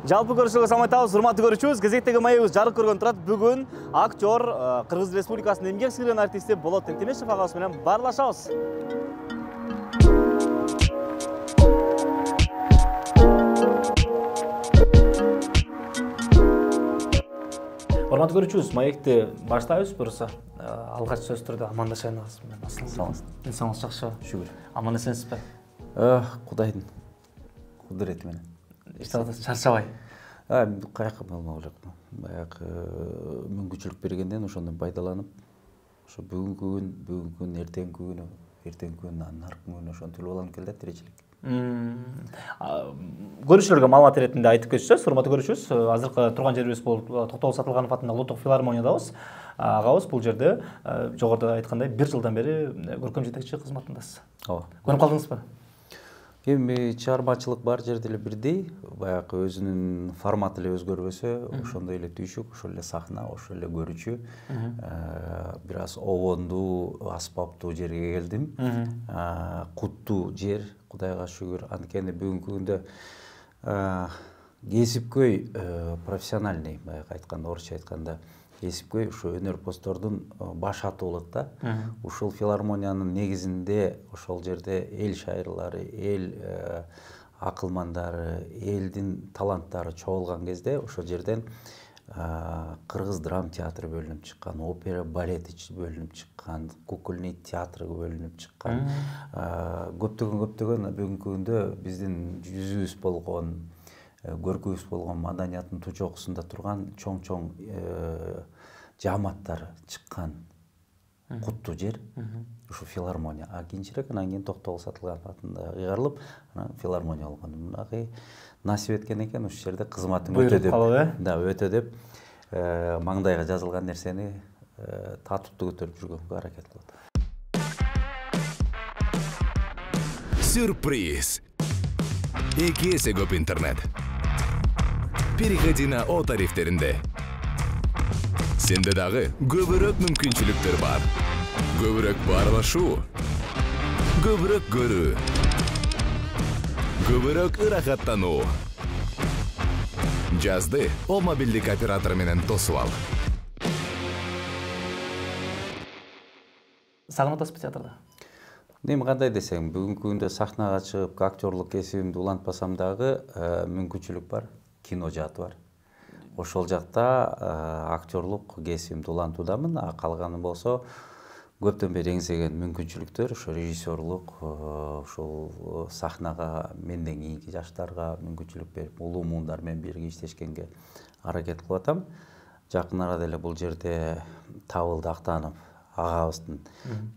Жалпы көрүүчүлөргө салам айтабыз, урматтуу көрүүчүбүз. Кезектеги маегибиз жарык көргөн турат. Бүгүн актер, Кыргыз Республикасынын эмгек сіңірген артисти Болот Тентемешев агабыз менен баарлашабыз. Урматтуу көрүүчүбүз, маекти баштайбыз буюрса. Алгач сөз түрдө амандашайынабыз менен. Саламатсыз. Деңсиңиз жакшы? Шүгүр. Аман эсенсизби? Кудайдын кудурети менен. Чарчабай. Каяка болмок элек. Баягы мүмкүнчүлүк бергенден ошондон пайдаланып, ошо бүгүнкү күн, эртеңки күн, андан аркы күн ошентип уланып келди тиричилик. Көрүүчүлөргө маалымат иретинде айтып кетсеңиз, урматтуу көрүүчүбүз, азыркы турган жерибиз бул Токтогул Сатылганов атындагы Улуттук филармониядабыз. Агабыз бул жерде жогоруда айткандай 1 жылдан бери көркөм жетекчи кызматындасыз. Ооба. Көрүп калдыңызбы? Эми чыгармачылык бар жерде эле бирдей, баягы өзүнүн форматы эле өзгөрбөсө, ошондой эле түйшүк, ошол эле сахна, ошол эле көрүүчү. Бир аз обондуу, аспаптуу жерге келдим. Куттуу жер, Кудайга шүгүр. Анткени бүгүнкү күндө кесипкөй, профессиональный, баягы айтканда, орусча айтканда, кесипкөй ушу өнөрпоздордун баш атуулук да. Ушул филармониянын негизинде ошол жерде эл шайырлары, эл акылмандары, элдин таланттары чогулган кезде ошол жерден кыргыз драм театры бөлүнүп чыккан, опера балет бөлүнүп чыккан, кукольный театры бөлүнүп чыккан. Көптөгөн бүгүнкү күндө биздин жүзүбүз болгон, көркүбүз болгон маданияттын тучокусунда турган чоң жааматтар чыккан куттуу жер ушу филармония. Кийинчерээк анан кийин Токтогул Сатылганов атында ыйгарылып, анан филармония болгон. Мынакей насип эткен экен ушул жерде кызматым өтө деп. Да, өтө деп маңдайга жазылган нерсени татыптуу көтөрүп жүргөнгө аракет кылат. Сюрприз. 2 эсе көп интернет. Переходи на О тарифтеринде. Сенде дагы көбүрөөк мүмкүнчүлүктөр бар. Көбүрөөк баарлашуу, көбүрөөк көрүү, көбүрөөк ырахаттануу. Жазды О мобилдик оператор менен тосуп ал. Сагынып атасызбы театрда? Эми кандай десең, бүгүнкү күндө сахнага чыгып актерлук кесибимди улантпасам дагы мүмкүнчүлүк бар, кино жааты бар. Ошол жакта актерлук кесибимди улантуудамын, калганы болсо көптөн бери эңсеген мүмкүнчүлүктөр, ошо режиссерлук, ошол сахнага менден кийинки жаштарга мүмкүнчүлүк берип, улуу муундар менен бирге иштешкенге аракет кылып атам. Жакын арада эле бул жерде Табылды Актанов агабыздын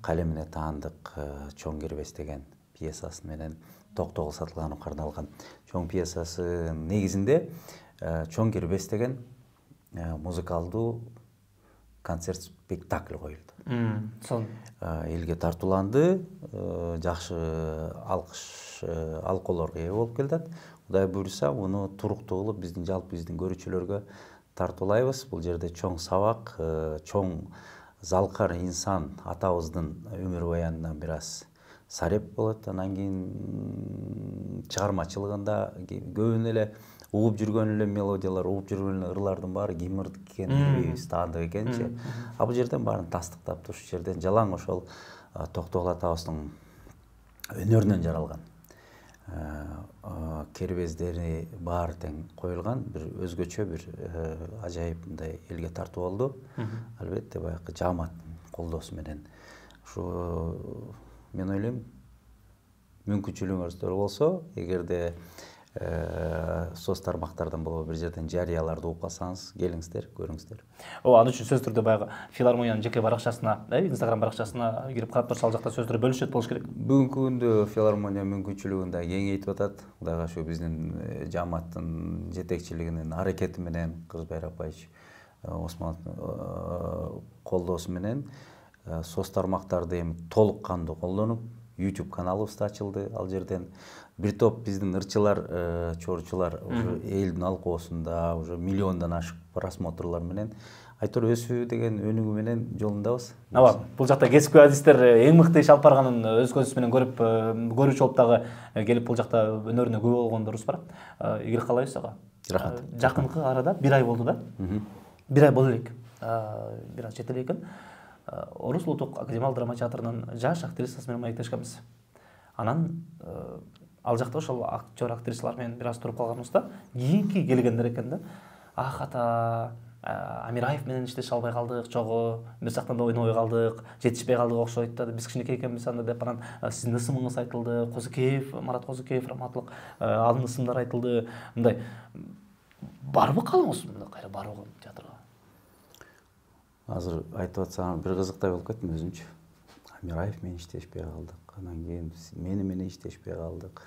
калемине таандык Чоң кербес деген пьесасы менен Токтогул Сатылгановго арналган чоң пьесасынын негизинде Чоң кербес деген музыкалдуу концерт спектакль коюлду. Элге тартууланды, жакшы алкыш, алкоолорго ээ болуп келатат. Кудай буйруса, муну туруктуу кылып биздин көрүүчүлөргө тартуулайбыз. Бул жерде чоң сабак, чоң залкар инсан атабыздын өмүр баянынан бир аз сареп болот. Анан кийин чыгармачылыгында көбүн эле угуп жүргөн эле мелодиялар, угуп жүргөн эле ырлардын баары кимирдик экен, билбейбиз, таандык экенчи. Бул жерден баарын тастыктап, ушул жерден жалаң ошол Токтогул атабыздын өнөрүнөн жаралган кербездери баары тең коюлган бир өзгөчө бир ажайып мындай элге тартуу болду. Албетте баягы жааматтын колдоосу менен. Ушу мен ойлойм, мүмкүнчүлүгүңүздөр болсо, эгерде соц тармактардан болобу бир жерден жарыяларды угуп калсаңыз, келиңиздер, көрүңүздөр. Ал үчүн сөз түрдө баягы филармониянын жеке баракчасына, Инстаграм баракчасына кирип карап турса, ал жакта сөз түрдө бөлүшөт болуш керек. Бүгүнкү күндө филармония мүмкүнчүлүгүн да кеңейтип атат. Кудайга шүгүр, биздин жааматтын жетекчилигинин аракети менен, Кыргызбай Рапаевич Осмоновдун колдоосу менен соц тармактарды эми толук кандуу колдонуп, YouTube каналыбыз да ачылды ал жерден. Бир топ биздин ырчылар, чорчулар уже элдин алкоосунда уже миллиондон ашык просмотрлар менен айтор өсүү деген өнүгүү менен жолундабыз. Ооба, бул жакта кесипкөй адистер эң мыкты иш алып барганын өз көзүбүз менен көрүп, көрүүчү болуп дагы келип бул жакта өнөрүнө күбө болгондорубуз бар. Ийгилик каалайбыз ага. Рахмат. Жакынкы арада 1 ай болду да. 1 ай боло элек. Бир аз жетелей экен. Орус улуттук академиялык драма театрынын жаш актрисасы менен маектешкенбиз. Анан ал жакта ошол актер актрисалар менен бир аз туруп калганыбызда кийинки келгендер экен да. Ата Амираев менен иштеше албай калдык, чогуу бир жактан да ойнобой калдык, жетишпей калдык окшойт да. Биз кичинекей экенбиз анда деп анан сиздин ысымыңыз айтылды, Козыкеев, Марат Козыкеев раматтылык, анын ысымдары айтылды. Мындай барбы калыңыз мында кайра барбы театрга? Азыр айтып атсаң бир кызыктай болуп кеттим өзүмчү. Амираев менен иштешпей калдык, анан кийин мени менен иштешпей калдык.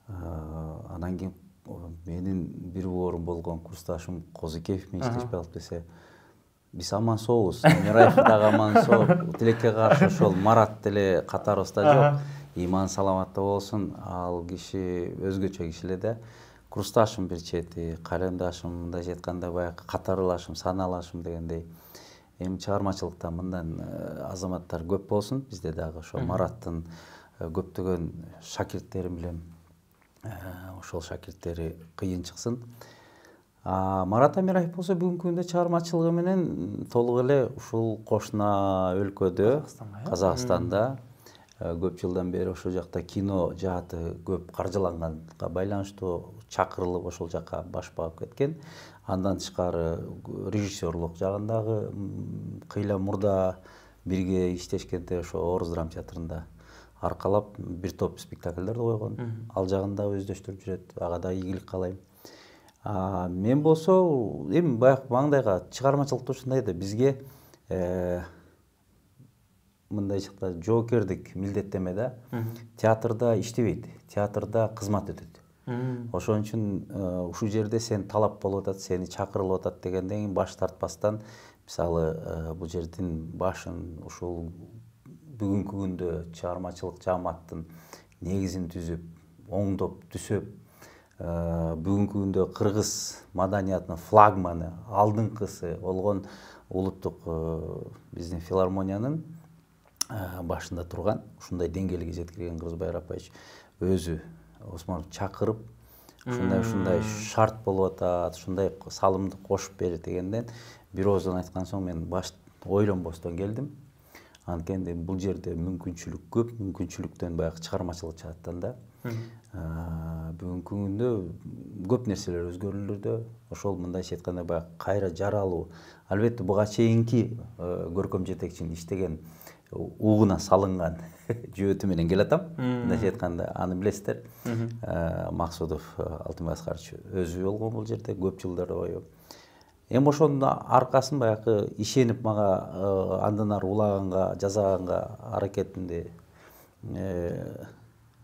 Анан кийин менин бир орун болгон курсташым Козыкеев менен иштешпей калып десе, биз аман сообуз. Амираев дагы аман соо, тилекке каршы ошол Марат деле катарыбызда жок. Иман саламатта болсун, ал киши өзгөчө киши эле да. Курсташым бир чети, калемдашым, мындайча айтканда баягы катарлашым, саналашым дегендей. Эми чыгармачылыкта мындан азаматтар көп болсун, бизде дагы ошо Мараттын көптөгөн шакирттерин билем. Ошол шакирттери кыйын чыксын. Марат Амираев болсо бүгүнкү күндө чыгармачылыгы менен толук эле ушул кошуна өлкөдө, Казакстанда көп жылдан бери ошол жакта кино жааты көп каржыланганга байланыштуу чакырылып ошол жака баш багып кеткен. Андан тышкары режиссерлук жагындагы кыйла мурда бирге иштешкенде ошо Орус драма театрында аркалап бир топ спектакльдерди койгон. Ал жагында өздөштүрүп жүрөт. Ага да ийгилик каалайм. Мен болсо эми баягы маңдайга чыгармачылыкта ушундай да бизге мындайча жоокердик милдеттеме да. Театрда иштебейт, театрда кызмат өтөт. Ошон үчүн ушул жерде сен талап болуп атат, сени чакырылып атат дегенден кийин баш тартпастан, мисалы бул жердин башын ушул бүгүнкү күндө чыгармачылык жааматтын негизин түзүп, оңдоп, түзөп, бүгүнкү күндө кыргыз маданиятынын флагманы, алдыңкысы болгон улуттук биздин филармониянын башында турган, ушундай деңгээлге жеткирген Кыргызбай Рапаевич өзү Осмонов чакырып, ушундай шарт болуп атат, ушундай салымды кошуп бер дегенден бир ооздон айткан соң мен баш ойлонбостон келдим. Анткени бул жерде мүмкүнчүлүк көп, мүмкүнчүлүктөн баягы чыгармачылык жааттан да. Бүгүнкү күндө көп нерселер өзгөрүлүүдө. Ошол мындайча айтканда баягы кайра жаралуу. Албетте буга чейинки көркөм жетекчинин иштеген угуна салынган жөөтү менен келатам. Мындайча айтканда аны билесиздер. Максудов Алтынбай Аскарович өзү болгон бул жерде көп жылдар бою. Эми ошонун аркасын баягы ишенип мага андан ары улаганга, жасаганга аракетимди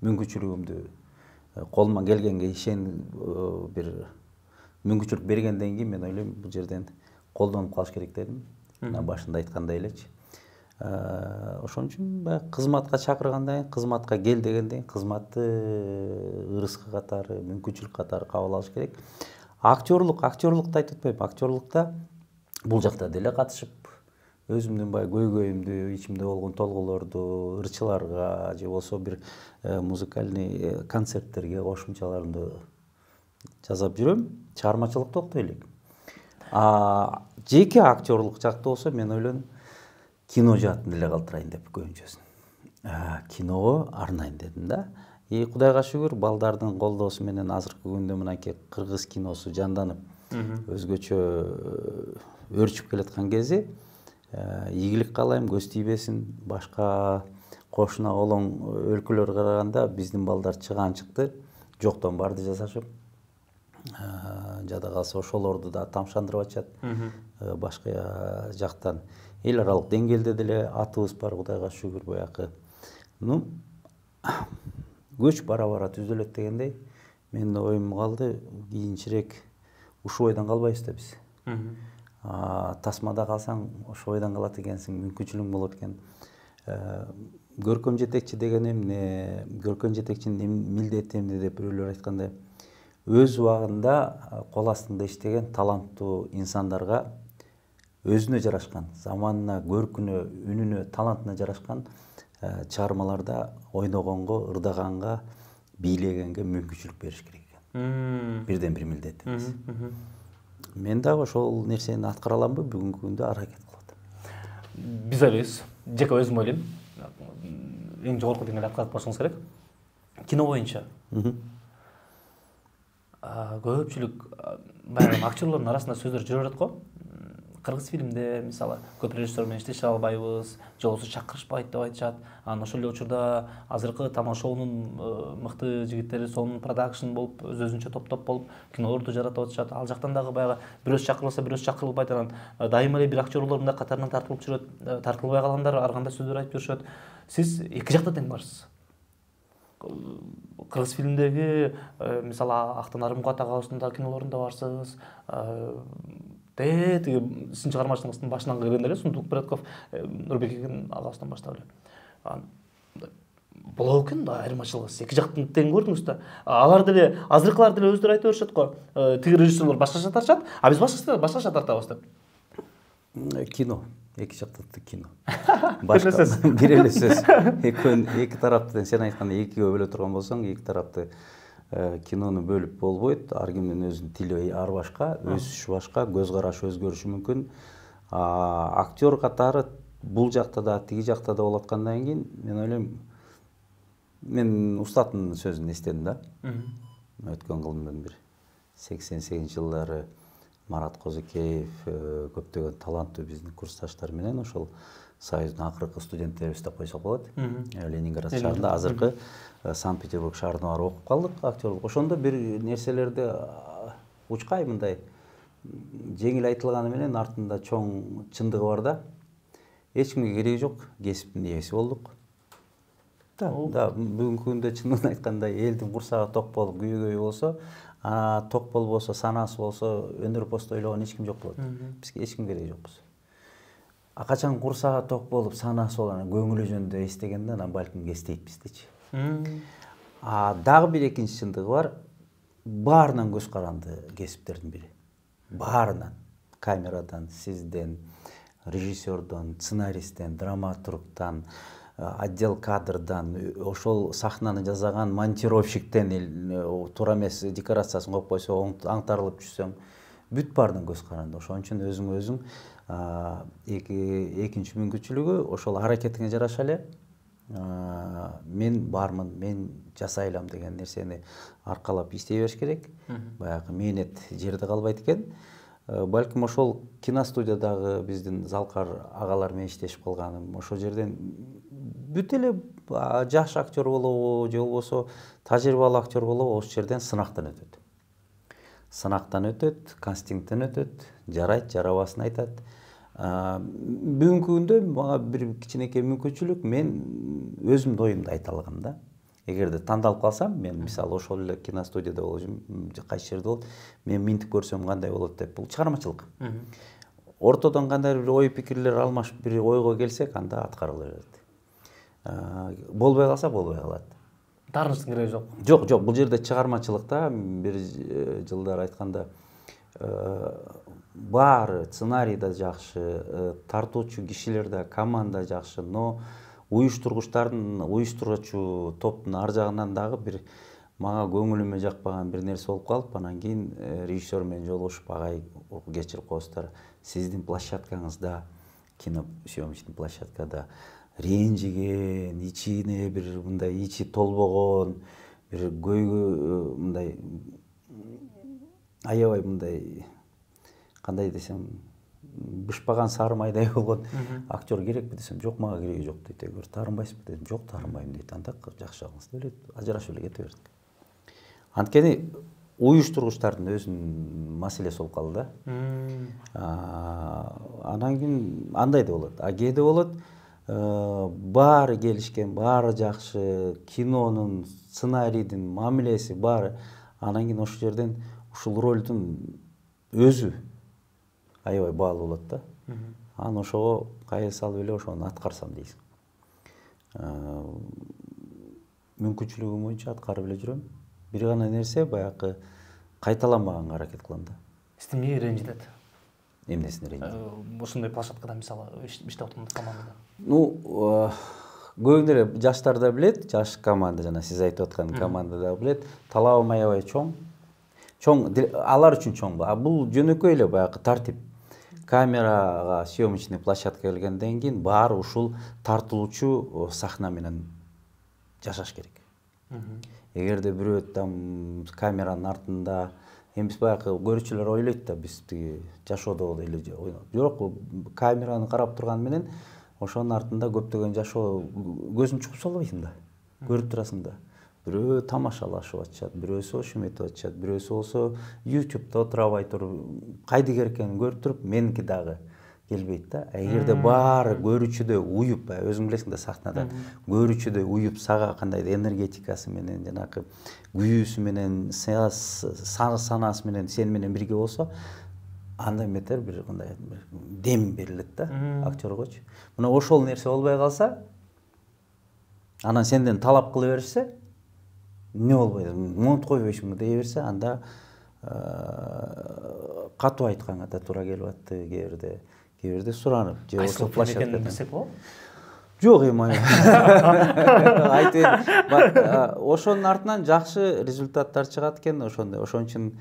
мүмкүнчүлүгүмдү колуман келгенге бир мүмкүнчүлүк бергенден кийин мен ойлойм бул жерден колдонуп калыш керек дедим. Башында айткандай элечи. Ошон үчүн баягы кызматка чакыргандан кийин, кызматка кел дегенден кийин кызматты ырыскы катары, мүмкүнчүлүк катары кабыл алыш керек. Актерлукта айтып атпайбы, актерлукта бул жакта деле катышып, өзүмдүн баягы көйгөйүмдү, ичимде болгон толгоолорду ырчыларга же болсо бир музыкальный концерттерге кошумчаларымды жасап жүрөм. Чыгармачылыкты октой элек. Жеке актерлук жакта болсо мен ойлодум, кино жаатын деле калтырайын деп көбүнчөсүн. Киного арнайын дедим да. Кудайга шүгүр, балдардын колдоосу менен азыркы күндө мынакей кыргыз киносу жанданып, өзгөчө өрчүп келаткан кези ийгилик каалайм, көз тийбесин. Башка кошуна олоң өлкөлөргө караганда биздин балдар чыгаан чыкты, жоктон барды жасашып. Жада калса ошолорду да тамшандырып атышат. Башка жактан эл аралык деңгээлде деле атыбыз бар, Кудайга шүгүр баягы. Көч бара-бара түзөлөт дегендей, менин оюм калды, кийинчерээк ушул ойдон калбайбыз да биз. Тасмада калсаң ошол ойдон калат экенсиң, мүмкүнчүлүгүң болот экен. көркөм жетекчи деген эмне, көркөм жетекчинин милдети эмне деп бирөөлөр айткандай, өз убагында кол астында иштеген таланттуу инсандарга өзүнө жарашкан, заманына, көркүнө, үнүнө, талантына жарашкан чыгармаларда ойногонго, ырдаганга, бийлегенге мүмкүнчүлүк бериш керек экен. Бирден бир милдетибиз. Мен дагы ошол нерсени аткара аламбы, бүгүнкү күндө аракет кылып атам. Биз ойлойбуз, жеке өзүм ойлойм, эң жогорку деңгээлде аткарып барышыңыз керек. Кино боюнча көпчүлүк баягы актерлордун арасында сөздөр жүрүп атат го. Кыргыз фильмде мисалы көп режиссер менен иштеше албайбыз, же болбосо чакырышпайт деп айтышат. Анан ошол эле учурда азыркы тамашоонун мыкты жигиттери сонун продакшн болуп, өзүнчө топ болуп кинолорду жаратып атышат. Ал жактан дагы баягы бирөөсү чакырылса, бирөөсү чакырылбайт. Анан дайыма эле бир актерлор мындай катарынан тартылып жүрөт, тартылбай калгандар ар кандай сөздөр айтып жүрүшөт. Сиз эки жакта тең барсыз. Кыргыз фильмдеги мисалы Актан Арымкулат агабыздын да кинолорунда барсыз. Тиги сиздин чыгармачылыгыңыздын башынан киргенде эле Сундук Братков, Нурбек Экен агабыздан баштап эле. Болот экен да айырмачылыгы. Эки жактын тең көрдүңүз да. Алар деле азыркылар деле өздөрү айтып беришет го. Тиги режиссерлор башкача тартышат, а биз башкача тартабыз деп. Кино, эки жактуу кино. Башка бир эле сөз. Эки тарапты сен айткандай экиге бөлө турган болсоң, эки тарапты кинону бөлүп болбойт. Ар кимдин өзүнүн тили ар башка, өсүшү башка, көз карашы өзгөрүшү мүмкүн. Актер катары бул жакта да, тиги жакта да болуп аткандан кийин, мен ойлойм, мен устаттын сөзүн эстедим да. Өткөн кылымдан бир 88-жылдары Марат Козыкеев, көптөгөн таланттуу биздин курсташтар менен ошол Союздун акыркы студенттерибиз деп койсок болот. Ленинград шаарында, азыркы Санкт-Петербург шаарына барып окуп калдык актерлук. Ошондо бир нерселерди учкай мындай жеңил айтылганы менен артында чоң чындыгы бар да. Эч кимге кереги жок, кесиптин ээси болдук. Да, бүгүнкү күндө чынын айтканда элдин курсагы ток болуп күйгөй болсо, ток болбосо, санасы болсо, өнөр посту ойлогон эч ким жок болот. Бизге эч ким кереги жокпуз. Качан курсагы ток болуп, санасы болуп, көңүлү жөнүндө эстегенде, анан балким кестейт биздичи. Дагы бир экинчи чындыгы бар. Баарынан көз каранды кесиптердин бири. Баарынан. Камерадан, сизден, режиссердон, сценаристтен, драматургтан, отдел кадрдан, ошол сахнаны жасаган монтировщиктен, туура эмес декорациясын коюп койсо, аңтарылып жүрсөң, бүт баарынан көз каранды. Ошон үчүн өзүң экинчи мүмкүнчүлүгү ошол аракетиңе жараша эле мен бармын, мен жасайлам деген нерсени аркалап иштей бериш керек. Баягы мээнет жерде калбайт экен. Балким ошол киностудиядагы биздин Залкар агалар менен иштешип калганым, ошол жерден бүт эле жаш актер болобу, же болбосо тажрыйбалуу актер болобу, ошол жерден сынактан өтөт. Сынактан өтөт, кастингден өтөт, жарайт, жарабасын айтат. Бүгүнкү күндө мага бир кичинекей мүмкүнчүлүк, мен өзүмдүн оюмду айта алгам да. Эгерде тандалып калсам, мен мисалы ошол эле киностудияда болчумун, кайсы жерде болот, мен минтип көрсөм кандай болот деп, бул чыгармачылык. Ортодон кандай бир ой пикирлер алмашып бир ойго келсек, анда аткарыла берет. Болбой калса болбой калат. Таарынычтын кереги жок. Жок, бул жерде чыгармачылыкта бир жылдар айтканда баары сценарий да жакшы, тартуучу кишилер да, команда жакшы, но уюштургучтардын, уюштуруучу топтун ар жагынан дагы бир мага көңүлүмө жакпаган бир нерсе болуп калып, анан кийин режиссер менен жолугушуп, агай кечирип коесуздар, сиздин площадкаңызда, киносъемочный площадкада ренжиген, ичине бир мындай ичи толбогон, бир көйгө мындай аябай мындай кандай десем, бышпаган сары майдай болгон актер керекпи десем, жок, мага кереги жок дейт. Эгер таарынбайсызбы десем, жок, таарынбайм дейт. Анда жакшы жагыңыз деп эле ажырашып эле кете бердик. Анткени уюштургучтардын өзүнүн маселеси болуп калды да. Анан кийин андай да болот. Кээде болот, баары келишкен, баары жакшы, кинонун, сценарийдин мамилеси баары. Анан кийин ошол жерден ушул ролдун өзү аябай баалуу болот да. Анан ошого кайра салып эле ошону аткарсам дейсиң. мүмкүнчүлүгүм боюнча аткарып эле жүрөм. Бир гана нерсе баягы кайталанбаганга аракет кылам да. Сизди эмне ренжитет? Эмнесине ренжитет? Ушундай площадкада мисалы иштеп аткан командада. Көбүнөр жаштар да билет, жаш команда жана сиз айтып аткан команда да билет. Талабым аябай чоң. Алар үчүн чоң. Бул жөнөкөй эле баягы тартип. Камерага, съемочный площадка келгенден кийин баары ушул тартылуучу сахна менен жашаш керек. Эгерде бирөө там камеранын артында, эми биз баягы көрүүчүлөр ойлойт да, биз тиги жашоодо эле ойнойт. Бирок камераны карап турган менен ошонун артында көптөгөн жашоо көзүн чукуп салбайсың да. Көрүп турасың да. Бирөө тамашалашып атышат, бирөөсү ошум этип атышат, бирөөсү болсо YouTube'да отурабай туруп, кайды керек экенин көрүп туруп, меники дагы келбейт да. Эгерде баары көрүүчүдөй уюп, өзүң билесиң да сахнада, көрүүчүдөй уюп, сага кандайдыр энергетикасы менен, жанагы күйүүсү менен, санаасы менен, сени менен бирге болсо, анда эметер бир кандай дем берилет да актёргочу. Мына ошол нерсе болбой калса, анан сенден талап кыла берсе, эмне болбойт, монт койбойсуңбу дей берсе, анда катуу айтканга да туура келип атты кээ бирде суранып, же болсо площадкада билсек болобу? Жок эми айтып ошонун артынан жакшы результаттар чыгат экен, ошондой. Ошон үчүн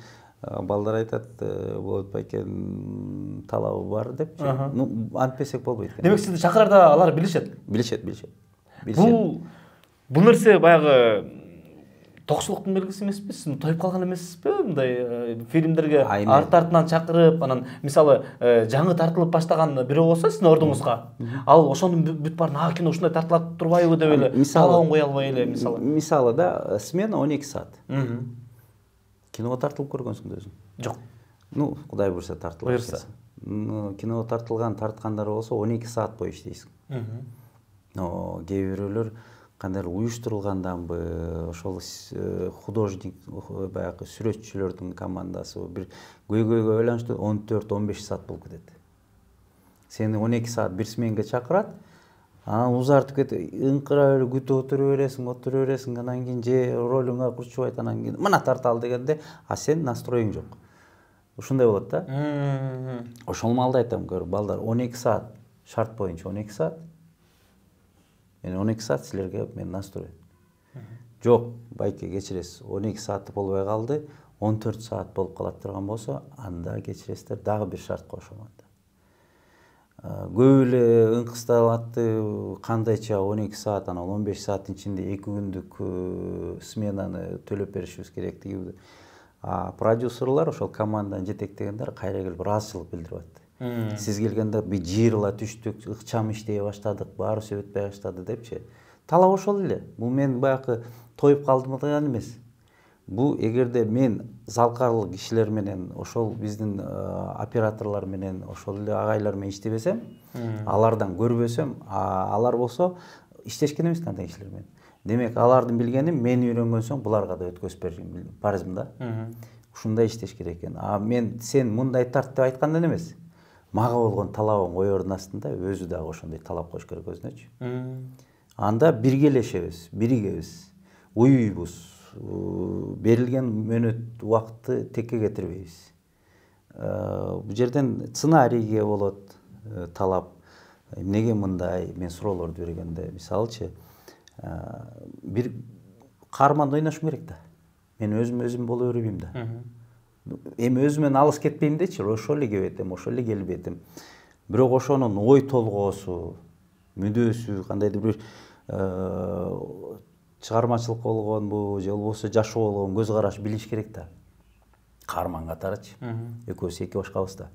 балдар айтат, болот байкенин талабы бар депчи. Антпесек болбойт экен. Демек сизди чакырарда алар билишет. Билишет. Бул нерсе баягы токчулуктун белгиси эмеспи? Сиз тоюп калган эмессизби? Мындай фильмдерге артынан чакырып, анан мисалы жаңы тартылып баштаган бирөө болсо сиздин ордуңузга, ал ошонун бүт баарын кино ушундай тартылат турбайбы деп эле талабын кое албай эле мисалы. Мисалы да, смена 12 саат. Киного тартылып көргөнсүң да өзүң? Жок. Кудай буйрса тартылып. Буйрса. Киного тарткандар болсо 12 саат бою иштейсиң. Кээ бирөөлөр кандайдыр уюштурулганданбы, ошол художник, баягы сүрөтчүлөрдүн командасы бир көйгөйгө байланыштуу 14-15 саат болуп кетет. Сени 12 саат бир сменге чакырат, анан узартып кетип, ыңкырап эле күтүп отура бересиң, анан кийин же ролуңа курчубайт, анан кийин мына тарталы дегенде, а сен настроюң жок. Ушундай болот да. Ошол маалда айтам, балдар, 12 саат, шарт боюнча 12 саат. Мен 12 саат силерге мен настроен. Жок, байке кечиресиз, 12 саат болбой калды, 14 саат болуп калат турган болсо, анда кечиресиздер, дагы бир шарт кошом анда. Көп эле ыңкысталатты, кандайча 12 саат, анан 15 сааттын ичинде 2 күндүк сменаны төлөп беришибиз керектиги. Продюсерлар, ошол команданы жетектегендер кайра келип ыраазычылык билдирип атты. Сиз келгенде бир жыйрыла түштүк, ыкчам иштей баштадык, баарысы өтпөй баштады депчи. Талап ошол эле. Бул мен баягы тоюп калдым деген эмес. Бул эгерде мен залкарлык кишилер менен, ошол биздин операторлор менен, ошол эле агайлар менен иштебесем, алардан көрбөсөм, алар болсо иштешкен эмес кандай кишилер менен. Демек, алардын билгенин мен үйрөнгөн соң буларга да өткөзүп беришим парызым да. Ушундай иштеш керек экен. Мен сен мындай тарт деп айткандан эмес. Мага болгон талабын коердун астында өзү дагы ошондой талап коюш керек өзүнөчү. Анда биргелешебиз, биригебиз, уюйбуз, берилген мөөнөт убакытты текке кетирбейбиз. Бул жерден сценарийге болот талап. Эмнеге мындай мен суроолорду бергенде, мисалычы, бир каарманды ойношум керек да. Мен өзүм боло бербейм да. Эми өзүмөн алыс кетпейм дечи, ошол эле кебетем, ошол эле келбетим. Бирок ошонун ой толгоосу, мүдөөсү, кандайдыр бир чыгармачылык болгонбу, же болбосо жашоо болгон көз караш билиш керек да. Каарман катарычы. Экөөбүз эки башкабыз да.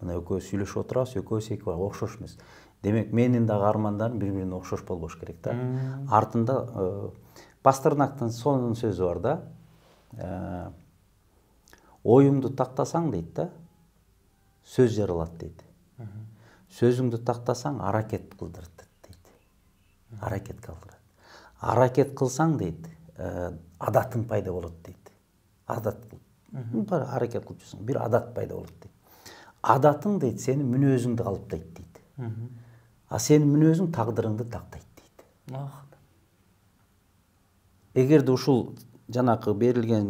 Мына экөөбүз сүйлөшүп отурабыз, экөөбүз эки окшош эмес. Демек, менин дагы армандарым бири-бирине окшош болбош керек да. Артында Пастернактын сонун сөзү бар да. Оюңду тактасаң дейт да, сөз жаралат дейт. Сөзүңдү тактасаң аракет кылдырат дейт. Аракет кылдырат. Аракет кылсаң дейт, адатың пайда болот дейт. Адат кыл. Бар аракет кылып жүрсүң, бир адат пайда болот дейт. Адатың дейт, сенин мүнөзүңдү калыптайт дейт. А сенин мүнөзүң тагдырыңды тактайт дейт. Эгерде ушул жанакы берилген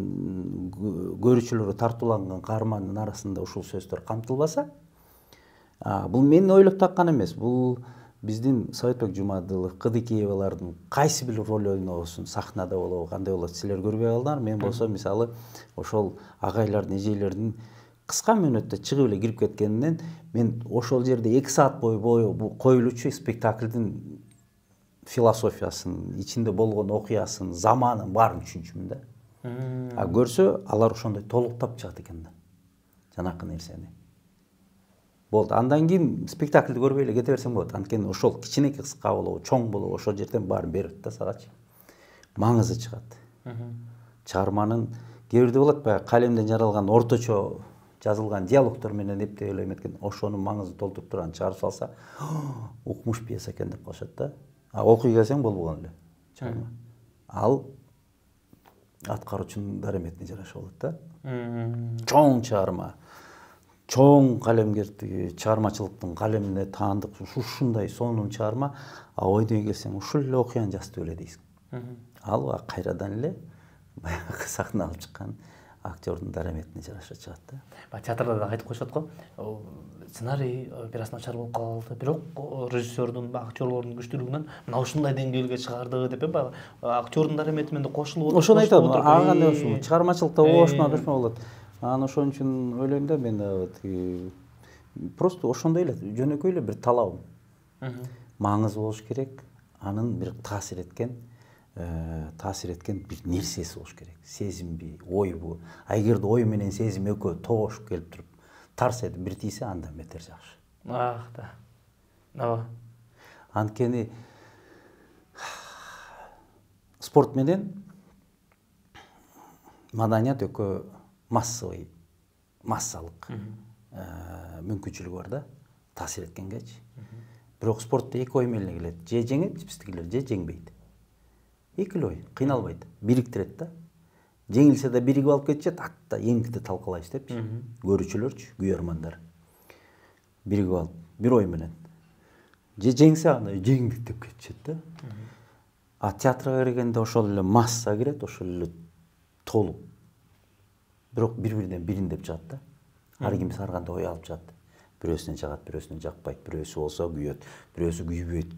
көрүүчүлөргө тартууланган каармандын арасында ушул сөздөр камтылбаса, бул мен ойлоп таккан эмес, бул биздин Советбек Жумадылов, Кыдыкеевалардын кайсы бир роль ойнобосун, сахнада болобу, кандай болот, силер көрбөй калдыңар. Мен болсо мисалы ошол агайлардын, эжелердин кыска мүнөттө чыгып эле кирип кеткенинен мен ошол жерде 2 саат бою коюлуучу спектаклдин философиясын, ичинде болгон окуясын, заманын баарын түшүнчүмүн да. Көрсө алар ошондой толуктап чыгат экен да. Жанакы нерсени. Болду. Андан кийин спектаклди көрбөй эле кете берсең болот. Анткени ошол кичинекей кыска болобу, чоң болобу, ошол жерден баарын берет да сагачы. Маңызы чыгат. Чыгарманын кээ бирде болот баягы калемден жаралган орточо жазылган диалогдор менен эптеп эле эметкен, ошонун маңызы толтуруп турган чыгарып салса, укмуш пьеса экен деп коюшат да. Окуй келсең болбогон эле чыгарма. Ал аткаруучунун дараметине жараша болот да. Чоң чыгарма, чоң калемгердиги, чыгармачылыктын калемине таандык ушундай сонун чыгарма, ойдой келсең ушул эле окуяны жазып эле дейсиң. Ал кайрадан эле баягы сахна алып чыккан актердун дараметине жараша чыгат да. Театрда да айтып коюшат го. Сценарий бир аз начар болуп калды, бирок режиссердун, актерлордун күчтүүлүгүнөн мына ушундай деңгээлге чыгарды деп баягы актердун дарамети менен кошулуп отуруп. Ошону айтам, ага кандай ушул чыгармачылыкта ошмо болот. Анан ошон үчүн ойлойм да мен тиги просто ошондой эле жөнөкөй эле бир талабым. Маңызы болуш керек, анын бир таасир эткен бир нерсеси болуш керек. Сезимби, ойбу. Эгерде ой менен сезим экөө тогошуп келип туруп, тарс этип бир тийсе, андан бетер жакшы. Ооба. Анткени спорт менен маданият экөө массалык мүмкүнчүлүгү бар да, таасир эткенгечи. Бирок спортто эки ой менен келет. Же жеңет биздикилер, же жеңбейт. Эки ой, кыйналбайт, бириктирет да. Жеңилсе да биригип алып кетишет, атта эңкити талкалайбыз депчи. Көрүүчүлөрчү, күйөрмандар. Биригип алып, бир ой менен. Же жеңсе аны жеңдик деп кетишет да. Театрга киргенде ошол эле масса кирет, ошол эле толук. Бирок бири-биринен бириндеп чыгат да. Ар кимиси ар кандай ой алып чыгат. Бирөөсүнө жагат, бирөөсүнө жакпайт, бирөөсү болсо күйөт, бирөөсү күйбөйт.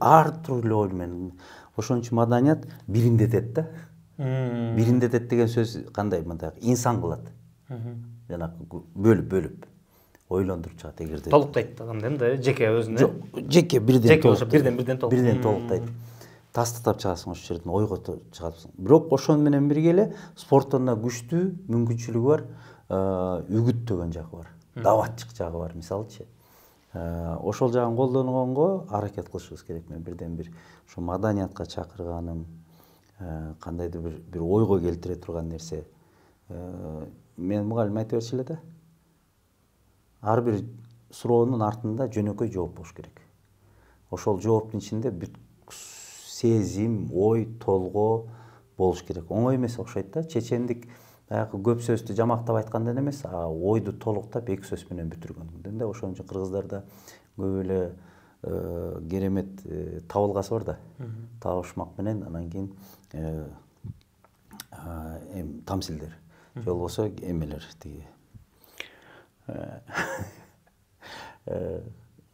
Ар түрлүү ой менен. Ошон үчүн маданият бириндетет да. Бириндетет деген сөз кандай мындай инсан кылат. Жанагы бөлүп ойлондуруп чыгат эгерде. Толуктайт адамдын да, жеке өзүнө. Жок, жеке бирден толуктайт. Бирден толуктайт. Тастыктап чыгасың ошол жерден, ойго чыгасың. Бирок ошону менен бирге эле спорттон да күчтүү мүмкүнчүлүгү бар, үгүттөгөн жагы бар, даватчык жагы бар, мисалычы. Ошол жагын колдонгонго аракет кылышыбыз керек. Мен бирден бир ошо маданиятка чакырганым, кандайдыр бир ойго келтире турган нерсе. Мен мугалим айта берчү эле да. Ар бир суроонун артында жөнөкөй жооп болуш керек. Ошол жооптун ичинде бүт сезим, ой, толгоо болуш керек. Оңой эмес окшойт да. Чечендик баягы көп сөздү жамактап айткандан эмес, ойду толуктап эки сөз менен бүтүргөндөн да. Ошон үчүн кыргыздарда көп эле керемет табылгасы бар да. Табышмак менен анан кийин тамсилдер. Же болбосо эмелер тиги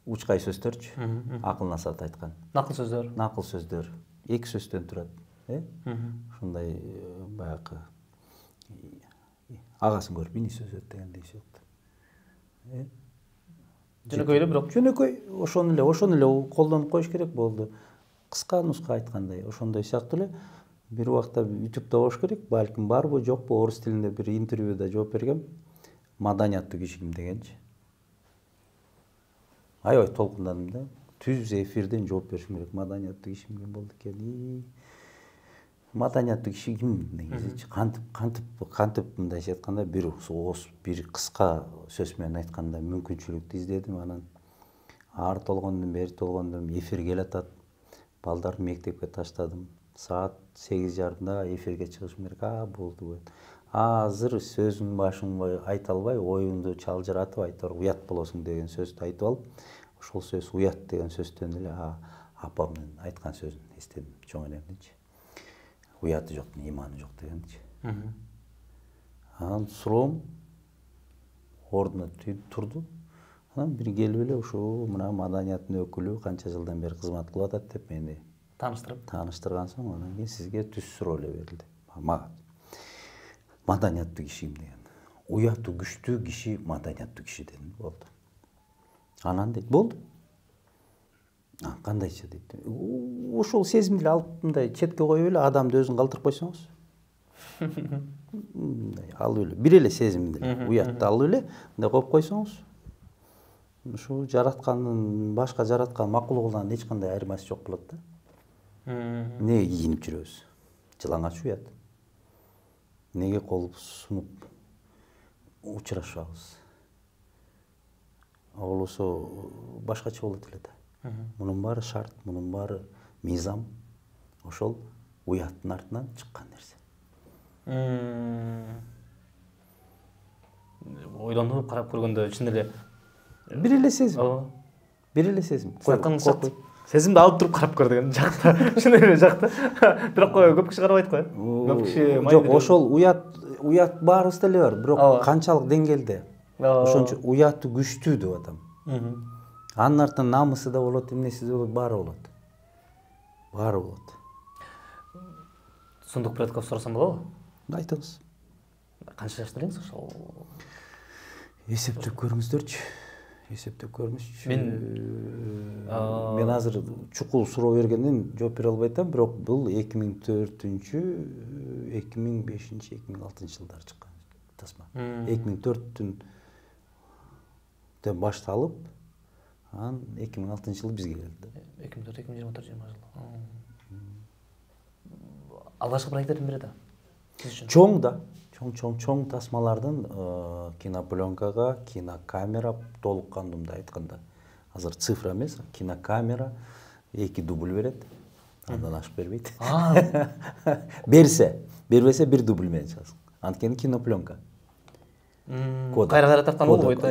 учкай сөздөрчү, акыл насаат айткан. Накыл сөздөр. Накыл сөздөр эки сөздөн турат, ушундай баягы агасын көрүп ини сөз өт дегендей сөз. Жөнөкөй эле бирок. Жөнөкөй ошону эле колдонуп коюш керек болду. Кыска нуска айткандай, ошондой сыяктуу эле бир убакта ютубта болуш керек, балким барбы, жокпу, орус тилинде бир интервьюда жооп бергем. Маданияттуу киши ким дегенчи. Аябай толкундадым да. Түз эфирден жооп беришим керек. Маданияттуу киши ким болду экен? Маданияттуу киши ким негизичи? Кантип мындайча айтканда бир кыска сөз менен айтканда мүмкүнчүлүктү издедим. Анан ар толгондум, бери толгондум, эфир келатат. Балдарды мектепке таштадым. Саат 8:30 эфирге чыгышым керек. Болду. Азыр сөзүн башын айта албай, оюңду чалжыратып айтор, уят болосуң деген сөздү айтып алып, ошол сөз уят деген сөздөн эле апамдын айткан сөзүн эстедим чоң энемдинчи. Уяты жок, иманы жок дегенчи. Анан суроом ордуна турду. Анан бир келип эле ушул мына маданияттын өкүлү канча жылдан бери кызмат кылып атат деп мени тааныштырган соң анан кийин сизге түз суроо эле берилди. Мага маданияттуу кишим деген. Уяты күчтүү киши маданияттуу киши дедим, болду. Анан дейт, болду. Кандайча дейт. Ошол сезимди алып мындай четке коюп эле адамды өзүн калтырып койсоңуз. Алып эле бир эле сезимди, уятты алып эле мындай коюп койсоңуз, ушу жараткандын башка жараткан макулугунан эч кандай айырмасы жок болот да. Неге кийинип жүрөбүз? Жылаңач уят. Неге кол сунуп учурашабыз? Болбосо башкача болот эле да. Мунун баары шарт, мунун баары мыйзам. Ошол уяттын артынан чыккан нерсе. Ойлонуп карап көргөндө чын эле бир эле сезим. Бир эле сезим. Сезимди алып туруп карап көр деген жакта, чын эле жакта. Бирок көп киши карабайт го. Көп киши жок, ошол уят баарыбызда эле бар, бирок канчалык деңгээлде. Ошончо уяты күчтүү деп атам. Анын артынан намысы да болот, эмнеси да болот, баары болот. Баары болот. Сундук Предков сурасам болобу? Айтыңыз. Канча жашта элеңиз ошол? Эсептеп көрүңүздөрчү. Эсептеп көрүңүзчү. Мен азыр чукул суроо бергенден жооп бере албай атам, бирок бул 2004-2005, 2006 жылдары чыккан тасма. 2004-төн башталып, анан 2006 жылы бизге келди. 2004-2024 жыл. Алгачкы проекттердин бири да. Чоң да. Чоң тасмалардын кинопленкага, кинокамера толук кандымда айтканда. Азыр цифра эмес, кинокамера 2 дубль берет. Андан ашып бербейт. Бербесе 1 дубль менен чыгасың. Анткени кинопленка. Кайра тарткан болбойт.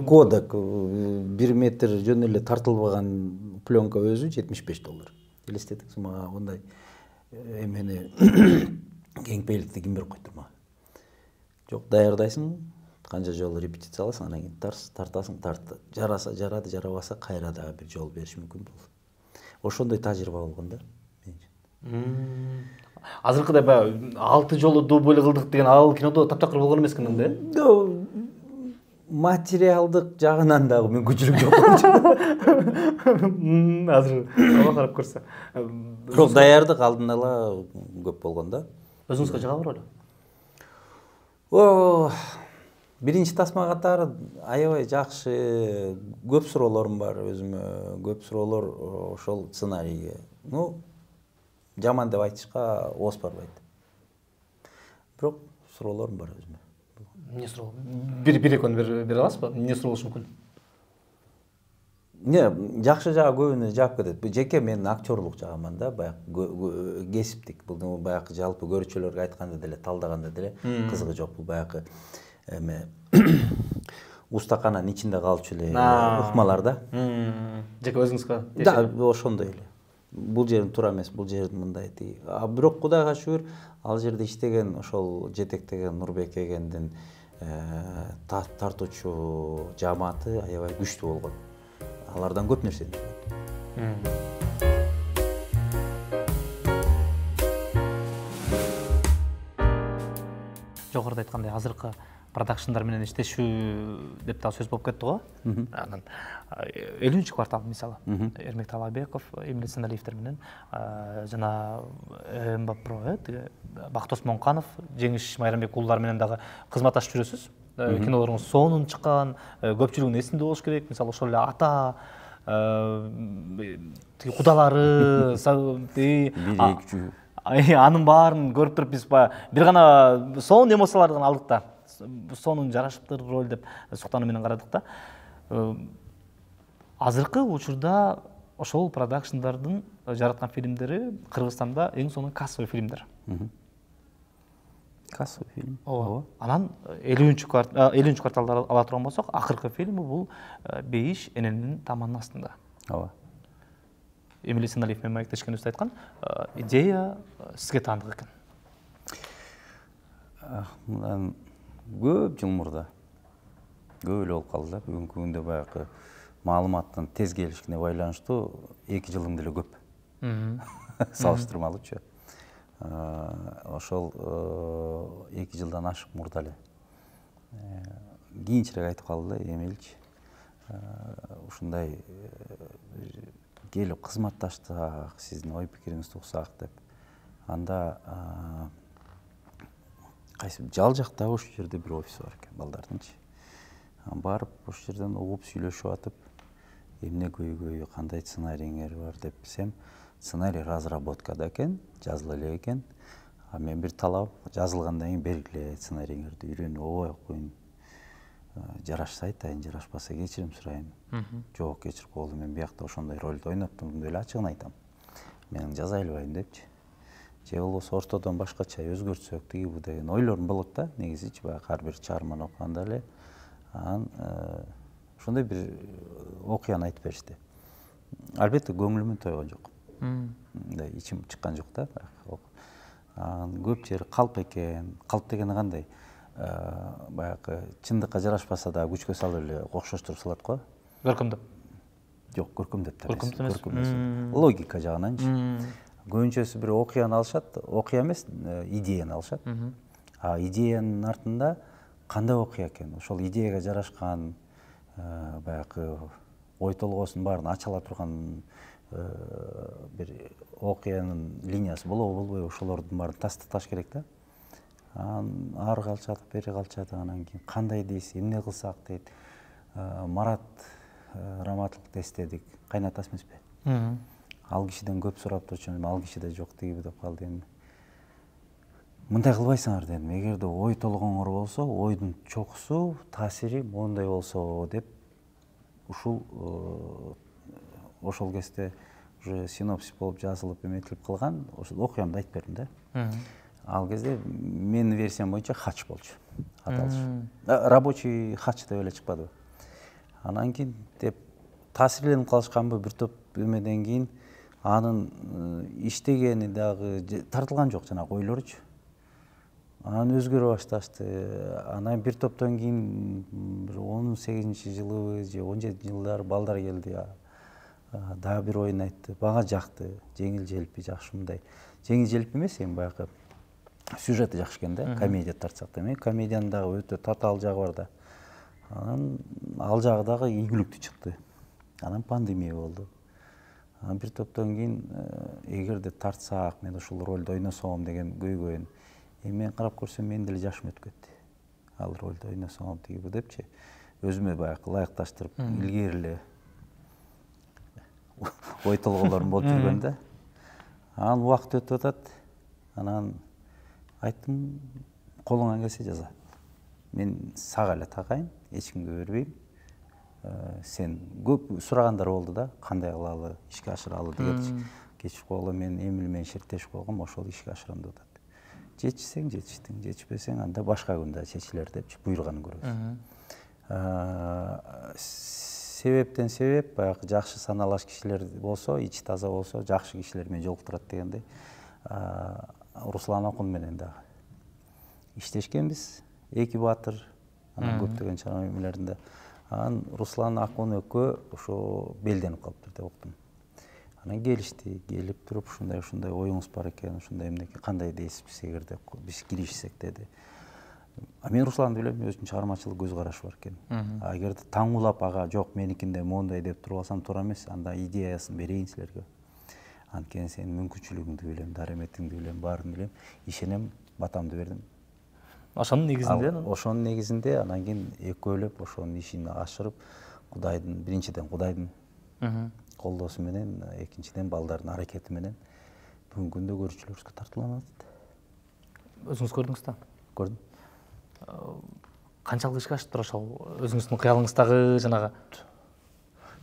Кодек 1 метр жөн эле тартылбаган пленка өзү $75. Элестетиңиз, мага ондай эмени кеңпейликти ким берип койду мага? Жок, даярдайсың, канча жолу репетициялайсың, анан кийин тартасың, жараса жарады, жарабаса кайра дагы бир жол бериш мүмкүн болду. Ошондой тажрыйба болгон да. Азыркыдай баягы 6 жолу дубль кылдык деген ал кинодо таптакыр болгон эмес экен да? Материалдык жагынан дагы мүмкүнчүлүк жок. Азыр ага карап көрсө. Бирок даярдык алдын ала көп болгон да. Өзүңүзгө жага бар беле? Биринчи тасма катары аябай жакшы, көп суроолорум бар өзүмө, көп суроолор ошол сценарийге. Жаман деп айтышка ооз барбайт. Бирок суроолорум бар өзүмө. Эмне суроо? Бир-экөөнү бере аласызбы? Эмне суроо болушу мүмкүн? Жакшы жагы көбүнө жаап кетет. Бул жеке менин актерлук жагыман да, баягы кесиптик. Бул баягы жалпы көрүүчүлөргө айтканда деле, талдаганда деле кызыгы жок. Бул баягы эме устакананын ичинде калчу эле ыкмалар да. Жеке өзүңүзгө? Да, ошондой эле. Бул жерин туура эмес, бул жерин мындай тиги. Бирок Кудайга шүгүр, ал жерде иштеген, ошол жетектеген Нурбек эгендин тартуучу жамааты аябай күчтүү болгон. Алардан көп нерсени үйрөндүм. Жогоруда айткандай, азыркы продакшндар менен иштешүү деп да сөз болуп кетти го. Анан 50-квартал мисалы Эрмек Талабеков, Эмиль Сеналиевтер менен жана МБПро, Бактос Монканов, Жеңиш Майрамбек уулдар менен дагы кызматташып жүрөсүз. Кинолоруңуз сонун чыккан, көпчүлүгүнүн эсинде болуш керек. Мисалы ошол эле ата кудалары, анын баарын көрүп туруп биз бир гана сонун эмоциялардан алдык да. Сонун жарашыптыр роль деп суктануу менен карадык да. Азыркы учурда ошол продакшндардын жараткан фильмдери Кыргызстанда эң сонун кассовый фильмдер. Кассовый фильм. Ооба. Анан 50-кварталды ала турган болсок, акыркы фильми бул Бейиш эненин таманын астында. Ооба. Эмиль Есенәлиев менен маектешкенибизде айткан, идея сизге таандык экен. Мындан көп жыл мурда көп эле болуп калды да. Бүгүнкү күндө баягы маалыматтын тез келишине байланыштуу 2 жылың деле көп. Салыштырмалуучу. Ошол 2 жылдан ашык мурда эле кийинчерээк айтып калды да Эмилич. Ушундай келип кызматташтык, сиздин ой пикириңизди уксак деп. Анда кайсы жал жакта ошол жерде бир офис бар экен балдардынчы. Барып ошол жерден угуп сүйлөшүп атып, эмне көйгөй, кандай сценариңер бар деп билсем, сценарий разработкада экен, жазыла эле экен. Мен бир талап жазылгандан кийин бергиле сценариңерди үйрөнүп, ой коюн. Жарашса айтайын, жарашпаса кечирим сурайын. Жок, кечирип коелу, мен биякта ошондой ролду ойноптум, деп эле ачыгын айтам. Мен жаза албайм депчи. Же болбосо ортодон башкача өзгөртсөк тиги бу деген ойлорум болот да, негизичи баягы ар бир чыгарманы окуганда эле. Ошондой бир окуяны айтып беришти. Албетте көңүлүмө тойгон жок. Мындай ичим чыккан жок да. Көп жери калп экен. Калп дегени кандай? Баягы чындыкка жарашпаса да күчкө салып эле окшоштуруп салат го. Көркөмдөп. Жок, көркөмдөп эмес. Логика жагынанчы. Көбүнчөсү бир окуяны алышат, окуя эмес, идеяны алышат. Идеянын артында кандай окуя экен? Ошол идеяга жарашкан баягы ой толгоосунун баарын ача ала турган бир окуянын линиясы болобу болбойбу, ошолордун баарын тастыкташ керек да. Ары калчат, бери калчат, анан кийин кандай дейсиз, эмне кылсак дейт. Марат Раматовду эстедик, кайнатасы эмеспи? Ал кишиден көп сурап турчу, ал кишиде жок тиги деп калды. Эми мындай кылбайсыңар дедим. Эгерде ой толгоңор болсо, ойдун чокусу, таасири моундай болсо деп ошол кезде уже синопсис болуп жазылып эметилип калган, ошол окуямды айтып бердим да. Ал кезде менин версиям боюнча хач болчу. Аталыш. Рабочий хач деп эле чыкпадыбы. Анан кийин деп таасирленип калышканбы бир топ эмеден кийин анын иштегени дагы тартылган жок жанагы ойлоручу. Анан өзгөрө башташты. Анан бир топтон кийин 18-жылы же 17-жылдары балдар келди. Дагы бир оюн айтты. Мага жакты. Жеңил желпи жакшы мындай. Жеңил желпи эмес, эми баягы сюжети жакшы экен да, комедия тартсак да. Мен комедиянын дагы өтө татаал жагы бар да. Анан ал жагы дагы ийгиликтүү чыкты. Анан пандемия болду. Анан бир топтон кийин эгерде тартсак, мен ушул ролду ойносом деген көйгөйүн. Мен карап көрсөм, мен деле жашым өтүп кетти. Ал ролду ойносом тиги бу депчи. Өзүмө баягы ылайыкташтырып, илгери эле ой толголорум болуп жүргөн да. Анан убакыт өтүп атат. Анан айттым, колуңан келсе жаза. Мен сага эле тагайын, эч кимге бербейм. Сен көп сурагандар болду да, кандай кылалы, ишке ашыралы дегенчи. Кечирип койгула, мен Эмиль менен шерттешип койгом, ошол ишке ашырам деп атат. Жетишсең жетиштиң, жетишпесең анда башка күндө чечилер депчи буйруганын көрөбүз. Себептен себеп баягы жакшы саналаш кишилер болсо, ичи таза болсо, жакшы кишилер менен жолуктурат дегендей. Руслан Акун менен дагы иштешкенбиз, эки баатыр, анан көптөгөн чыгармаларында. Анан Руслан Акун экөө ошо белденип калыптыр деп уктум. Анан келишти, келип туруп ушундай оюңуз бар экен, ушундай эмнеке, кандай дейсиз эгерде биз киришсек деди. Мен Русланды билем, өзүнүн чыгармачылык көз карашы бар экен. Эгерде таңуулап ага жок меникинде моундай деп туруп алсам туура эмес, анда идеясын берейин силерге. Анткени сенин мүмкүнчүлүгүңдү билем, дарыметиңди билем, баарын билем, ишенем, батамды бердим. Ошонун негизинде? Ошонун негизинде анан кийин экөөлөп ошонун ишин ашырып, Кудайдын, биринчиден Кудайдын колдоосу менен, экинчиден балдардын аракети менен бүгүнкү күндө көрүүчүлөрүбүзгө тартууланып атат. Өзүңүз көрдүңүз да? Көрдүм. Канчалык ишке ашыптыр ошол өзүңүздүн кыялыңыздагы жанагы?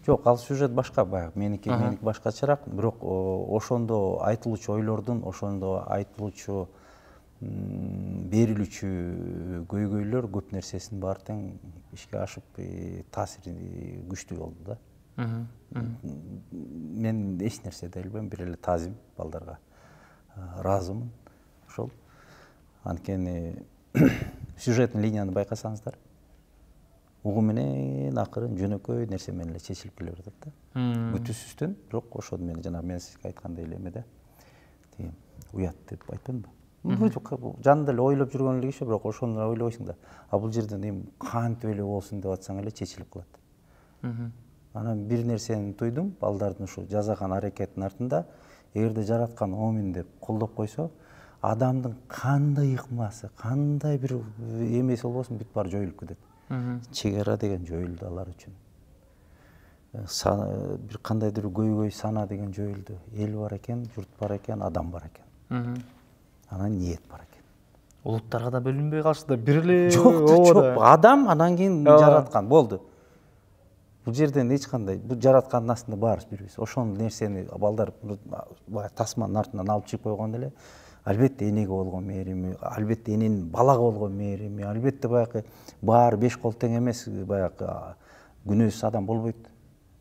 Жок, ал сюжет башка, баягы меники башкачараак, бирок ошондо айтылуучу ойлордун, ошондо айтылуучу берилүүчү көйгөйлөр көп нерсесин баары тең ишке ашып, таасири күчтүү болду да. Мен эч нерсе да билбейм, бир эле тазим балдарга ыраазымын. Ошол анткени сюжеттин линияны байкасаңыздар, угу менен акырын жөнөкөй нерсе менен эле чечилип келе берет да. Бүтүсүздөн, бирок ошол менен жана мен сизге айткандай эле эмеде тиги уят деп айтпаймынбы? Жанында эле ойлоп жүргөн эле киши, бирок ошону ойлобойсуң да. А бул жерден эми кантип эле болсун деп атсаң эле чечилип калат. Анан бир нерсени туйдум, балдардын ушу жасаган аракетинин артында эгерде жараткан омин деп колдоп койсо, адамдын кандай ыкмасы, кандай бир эмеси болбосун, бүт баары жоюлуп кетет. Чек ара деген жоюлду алар үчүн. Бир кандайдыр көйгөй сана деген жоюлду. Эл бар экен, журт бар экен, адам бар экен. Анан ниет бар экен. Улуттарга да бөлүнбөй калышты да, бир эле жок, адам анан кийин жараткан болду. Бул жерден эч кандай, бул жараткандын астында баарыбыз бирбиз. Ошол нерсени балдар тасманын артынан алып чыгып койгондо эле, албетте энеге болгон мээрими, албетте эненин балага болгон мээрими, албетте баягы баары беш кол тең эмес, баягы күнөөсүз адам болбойт.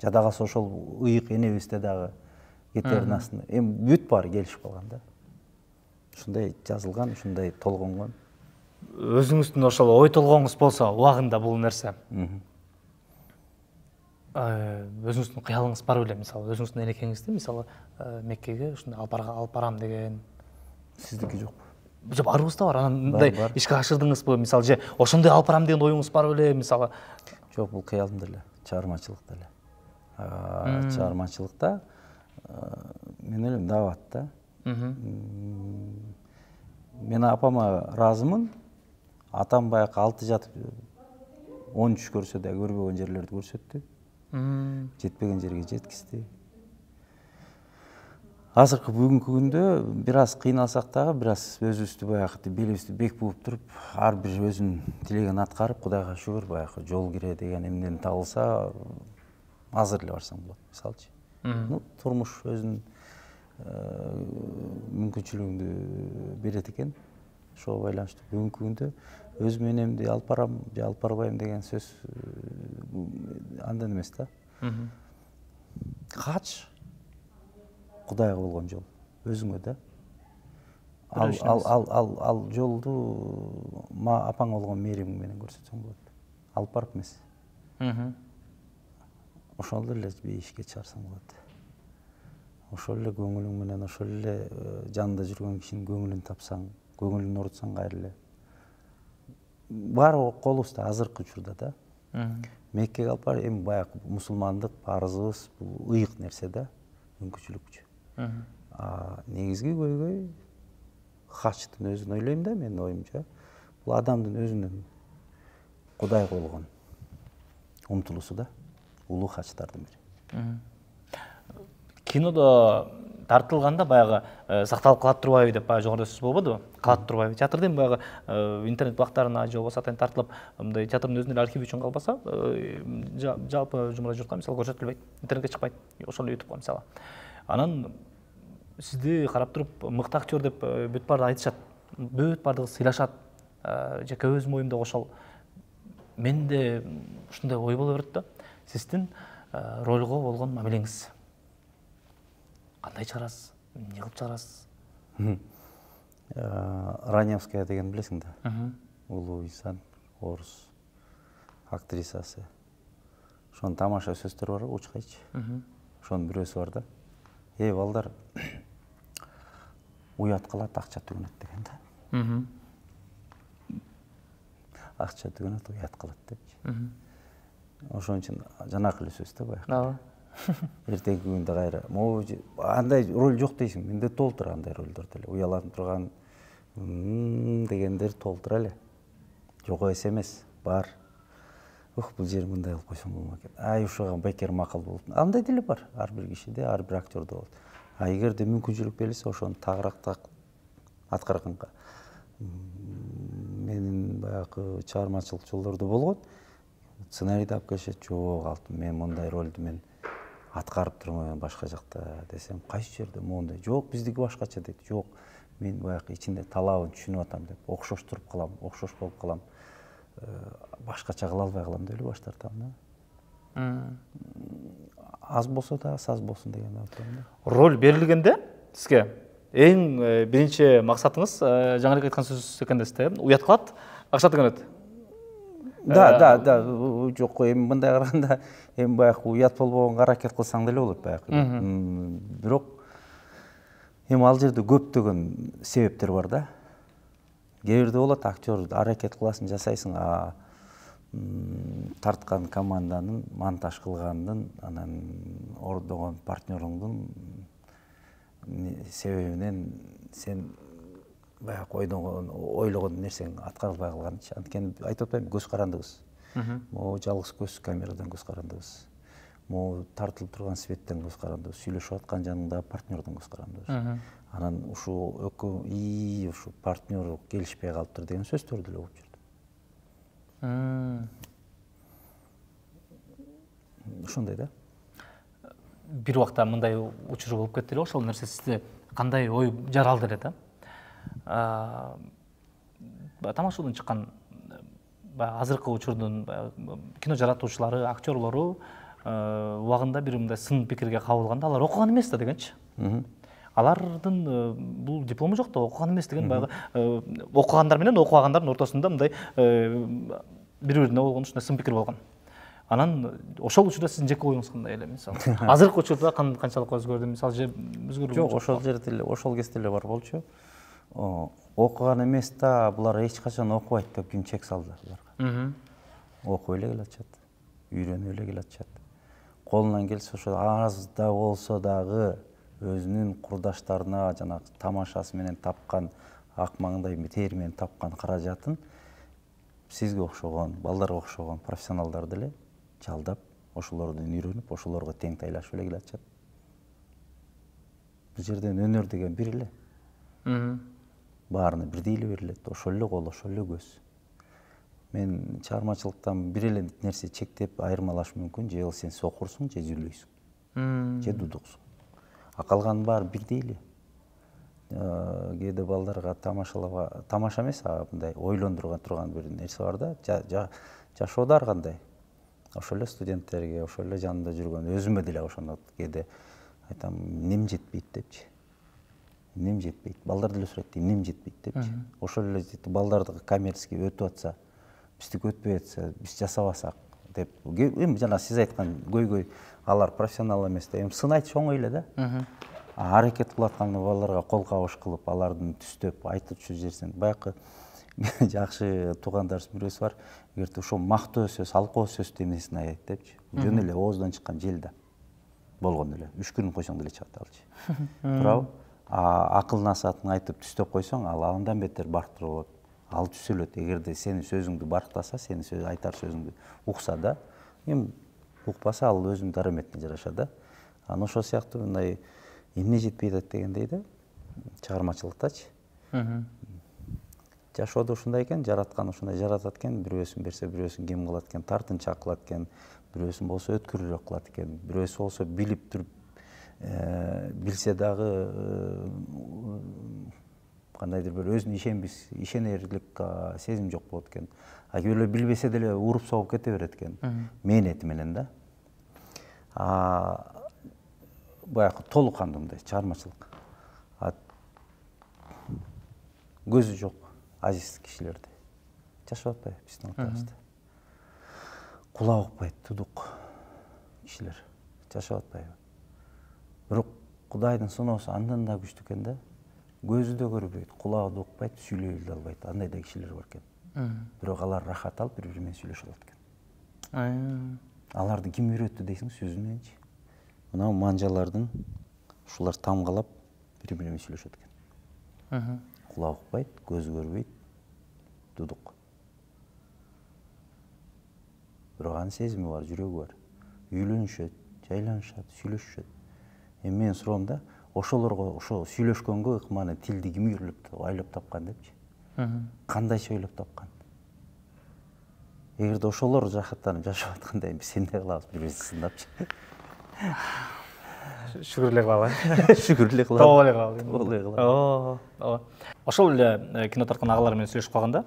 Жада калса ошол ыйык энебизде дагы кетердин астында. Эми бүт баары келишип калган да. Ушундай жазылган, ушундай толгонгон. Өзүңүздүн ошол ой толгооңуз болсо, убагында бул нерсе. Өзүңүздүн кыялыңыз бар беле, мисалы, өзүңүздүн энекеңизди, мисалы, Меккеге ушундай алып барам деген. Сиздики жок. Жок, барыбызда бар. Анан мындай ишке ашырдыңызбы, мисалы, же ошондой алып барам деген оюңуз бар беле, мисалы? Жок, бул кыялымда эле, чыгармачылыкта эле. Чыгармачылыкта мен элем даватта. Мен апама ыраазымын. Атам баягы 6 жатып 10 түш көрсө да көрбөгөн жерлерди көрсөттү. Жетпеген жерге жеткизди. Азыркы бүгүнкү күндө бир аз кыйналсак дагы, бир аз өзүбүздү баягы белибизди бек бууп туруп, ар бир өзүнүн тилегин аткарып, Кудайга шүгүр, баягы жол кире деген эмнени табылса, азыр эле барсаң болот, мисалчы. Турмуш өзүнүн мүмкүнчүлүгүндү берет экен. Ошого байланыштуу бүгүнкү күндө өзүм энемди алып барам же алып барбайм деген сөз андан эмес да. Хач Кудайга болгон жол, өзүңө да. Ал жолду апаңа болгон мээримиң менен көрсөтсөң болот. Алып барып эмес. Ошол эле бейишке чыгарсаң болот. Ошол эле көңүлүң менен, ошол эле жанында жүргөн кишинин көңүлүн тапсаң, көңүлүн орутсаң кайра эле. Баары колубузда азыркы учурда да. Меккеге алып барып, эми баягы мусулмандык парызыбыз, бул ыйык нерсе да, мүмкүнчүлүкчү. Негизги көйгөй хачтын өзүн ойлойм да, менин оюмча. Бул адамдын өзүнүн Кудайга болгон умтулуусу да, улуу хачтардын бири. Кинодо тартылганда баягы сакталып калат турбайбы деп баягы жогоруда сөз болбодубу? Калат турбайбы? Театрда эми баягы интернет бактарына же болбосо атайын тартылып, мындай театрдын өзүнүн архиви үчүн калбаса, жалпы жумура журтка мисалы көрсөтүлбөйт, интернетке чыкпайт, ошол эле YouTubeга мисалы. Анан сизди карап туруп мыкты актер деп бүт баары айтышат, бүт баардыгы сыйлашат. Жеке өзүм оюмда ошол менде ушундай ой боло берет да. Сиздин ролго болгон мамилеңиз кандай чыгарасыз, эмне кылып чыгарасыз? Раневская деген билесиң да? Улуу инсан, орус актрисасы. Ошонун тамаша сөздөрү бар, учкайчы. Ошонун бирөөсү бар да. Балдар, уят кылат, акча түгөнөт деген да. Акча түгөнөт, уят кылат депчи. Ошон үчүн жанакы эле сөз да баягы. Эртеңки күндө кайра андай роль жок дейсиң, менде толтура андай ролдорду эле. Уяланып турган дегендер толтура эле. Жок эмес, бар. Бул жер мындай кылып койсоң болмок экен. Ушуга бекер макул болуп. Андай деле бар, ар бир кишиде, ар бир актерде болот. Эгерде мүмкүнчүлүк берилсе, ошону тагыраак аткарганга. Менин баягы чыгармачылык жолдордо болгон. Сценарийди алып келишет, жок, алтын, мен мындай ролду мен аткарып турмаймын башка жакта десем, кайсы жерде моундай? Жок, биздики башкача дейт. Жок, мен баягы ичинде талабын түшүнүп атам деп, окшош туруп калам, окшош болуп калам. Башкача кыла албай калам деп эле баш тартам да. аз болсо да саз болсун деген ойдомун. Роль берилгенде сизге эң биринчи максатыңыз жаңы эле айткан сөз экендесиз да, уят кылат, акча төгөнөт. Да, жок, эми мындай караганда эми баягы уят болбогонго аракет кылсаң деле болот баягы. Бирок эми ал жерде көптөгөн себептер бар да. Кээ бирде болот актер аракет кыласың, жасайсың, тарткан команданын, монтаж кылгандын, анан ордогон партнерыңдын себебинен сен баягы ойлогон нерсең аткарылбай калганчы. Анткени айтып атпайм, көз карандыбыз. Могу жалгыз көз камерадан көз карандыбыз. Могу тартылып турган светтен көз карандыбыз. Сүйлөшүп аткан жаныңдагы партнердон көз карандыбыз. Анан ушу ушу партнер келишпей калыптыр деген сөздөр деле болуп жүрдү. Ошондой да. Бир убакта мындай учур болуп кетти эле, ошол нерсе сизде кандай ой жаралды эле да? Тамашадан чыккан азыркы учурдун кино жаратуучулары, актерлору убагында бир мындай сын пикирге кабылганда алар окуган эмес да дегенчи. Алардын бул диплому жок да, окуган эмес деген баягы окугандар менен окубагандардын ортосунда мындай бири-бирине болгон ушундай сын пикир болгон. Анан ошол учурда сиздин жеке оюңуз кандай эле, мисалы? Азыркы учурда канчалык өзгөрдү, мисалы же өзгөрүү? Жок, ошол жерде эле, ошол кезде эле бар болчу. Окуган эмес да, булар эч качан окубайт деп ким чек салды буларга. Окуп эле келатышат, үйрөнүп эле келатышат. Колунан келсе ошо аз да болсо дагы өзүнүн курдаштарына жана тамашасы менен тапкан ак маңдай тери менен тапкан каражатын сизге окшогон, балдарга окшогон профессионалдар деле жалдап, ошолордон үйрөнүп, ошолорго тең тайлашып эле келатышат. Бул жерден өнөр деген бир эле. Баарына бирдей эле берилет, ошол эле кол, ошол эле көз. Мен чыгармачылыктан бир эле нерсе чектеп айырмалаш мүмкүн, же сен сокурсуң, же сүйлөйсүң, же дудуксуң. Калганын баары бирдей эле. Кээде балдарга тамаша эмес, мындай ойлондурган турган бир нерсе бар да, жашоодо ар кандай. Ошол эле студенттерге, ошол эле жанында жүргөн өзүмө деле ошондо кээде айтам, эмнем жетпейт депчи. Эмнем жетпейт. Балдар деле сурайт, эмнем жетпейт депчи. Ошол эле балдарды коммерческий өтүп атса, биздики өтпөй атса, биз жасабасак деп. Эми жана сиз айткан көйгөй алар профессионал эмес да, эми сын айтыш оңой эле да. Аракет кылып атканда балдарга кол кабыш кылып, алардын түстөп айтып жүрсөң, баягы жакшы туугандарыбыз бирөөсү бар, эгерде ошо мактоо сөз, алкоо сөз эмесин айтат депчи. Жөн эле оозунан чыккан жел да. Болгон эле, 3 күн койсоң деле чыгат алчы. Туурабы? Акыл насаатын айтып түстөп койсоң, ал андан бетер барктыр болот. Ал түзөлөт. Эгерде сенин сөзүңдү барктаса, сенин айтар сөзүңдү укса да, эми укпаса ал өзүнүн дараметине жараша да. Анан ошол сыяктуу мындай эмне жетпей атат дегендей да, чыгармачылыктачы. Жашоодо ушундай экен, жараткан ушундай жаратат экен, бирөөсүн берсе, бирөөсүн кем кылат экен, тартынчаак кылат экен, бирөөсүн болсо өткүрүрөөк кылат экен, бирөөсү болсо билип туруп билсе дагы кандайдыр бир өзүнө ишенерлик сезим жок болот экен. Кээ бирөө билбесе деле уруп согуп кете берет экен, мээнети менен да. Баягы толук кандуу мындай чыгармачылык. Көзү жок азиз кишилерди жашап атпайбы биздин ортобузда? Кулак укпайт, тудук кишилер жашап атпайбы? Бирок Кудайдын сыноосу андан да күчтүү экен да. Көзү да көрбөйт, кулагы да укпайт, сүйлөй да албайт. Андай да кишилер бар экен. Бирок алар рахат алып бири-бири менен сүйлөшө алат экен. Аларды ким үйрөттү дейсиң, сөзү мененчи. Мына манжалардын ушулар тамгалап бири-бири менен сүйлөшөт экен. Кулак укпайт, көзү көрбөйт, дудук. Бирок анын сезими бар, жүрөгү бар. Үйлөнүшөт, жайланышат, сүйлөшүшөт. Эми менин суроом да, ошолорго ошо сүйлөшкөнгө ыкманы тилди ким ойлоп тапкан депчи? Кандайча ойлоп тапкан? Эгерде ошолор жахаттанып жашап атканда эми биз эмне кылабыз, бири-бирибизди сындапчы? Шүгүр эле кылалы. Шүгүр эле кылалы. Топ эле кылалы. Ооба. Ошол эле кино тарткан агалар менен сүйлөшүп калганда,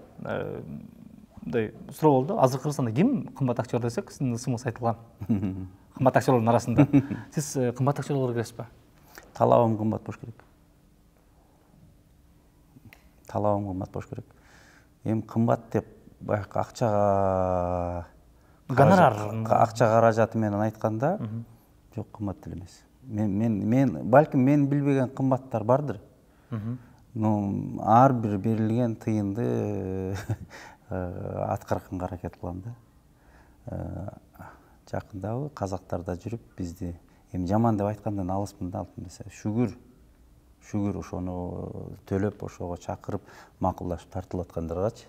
мындай суроо болду. Азыркы Кыргызстанда ким кымбат актер десек, сиздин ысымыңыз айтылган. кымбат актерлордун арасында. Сиз кымбат актерлорго киресиз ба? Талабым кымбат болуш керек. Талабым кымбат болуш керек. Эми кымбат деп баягы акчага акча каражаты менен айтканда жок, кымбат деле эмес. Мен балким мен билбеген кымбаттар бардыр. Но ар бир берилген тыйынды аткарганга аракет кылам да. Жакындабы казактарда жүрүп бизди эми жаман деп айткандан алыспын да, шүгүр ошону төлөп ошого чакырып макулдашып тартылып аткандаргачы.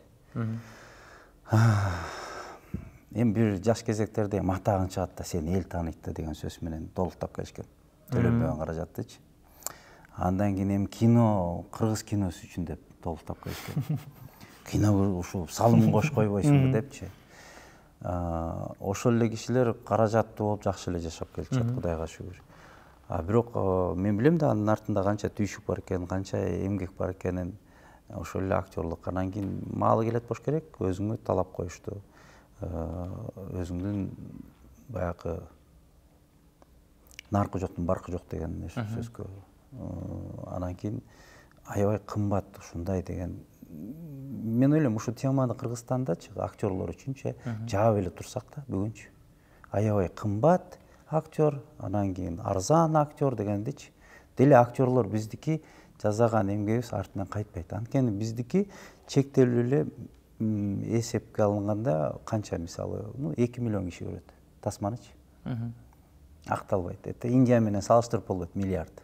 Эми бир жаш кезектерде матагың чыгат да, сени эл тааныйт да деген сөз менен толуктап келишкен. Төлөнбөгөн каражаттычы. Андан кийин эми кино, кыргыз киносу үчүн деп толуктап келишкен. Кино ушу салым кош койбойсуңбу депчи. Ошол эле кишилер каражаттуу болуп жакшы эле жашап келишет, Кудайга шүгүр. Бирок мен билем да анын артында канча түйшүк бар экенин, канча эмгек бар экенин. Ошол эле актерлук анан кийин маалы келет болуш керек, өзүңө талап коюшту. Өзүңдүн баягы наркы жоктун баркы жок деген сөзгө. Анан кийин аябай кымбат ушундай деген. Мен ойлойм, ушу теманы Кыргызстандачы актерлор үчүнчү жаап эле турсак да бүгүнчү. Аябай кымбат актер, анан кийин арзан актер дегендичи. Деле актерлор биздики жасаган эмгегибиз артынан кайтпайт. Анткени биздики чектелүү эле эсепке алынганда канча, мисалы, 2 миллион киши көрөт тасманычы. Акталбайт. Индия менен салыштырып болбойт, миллиард.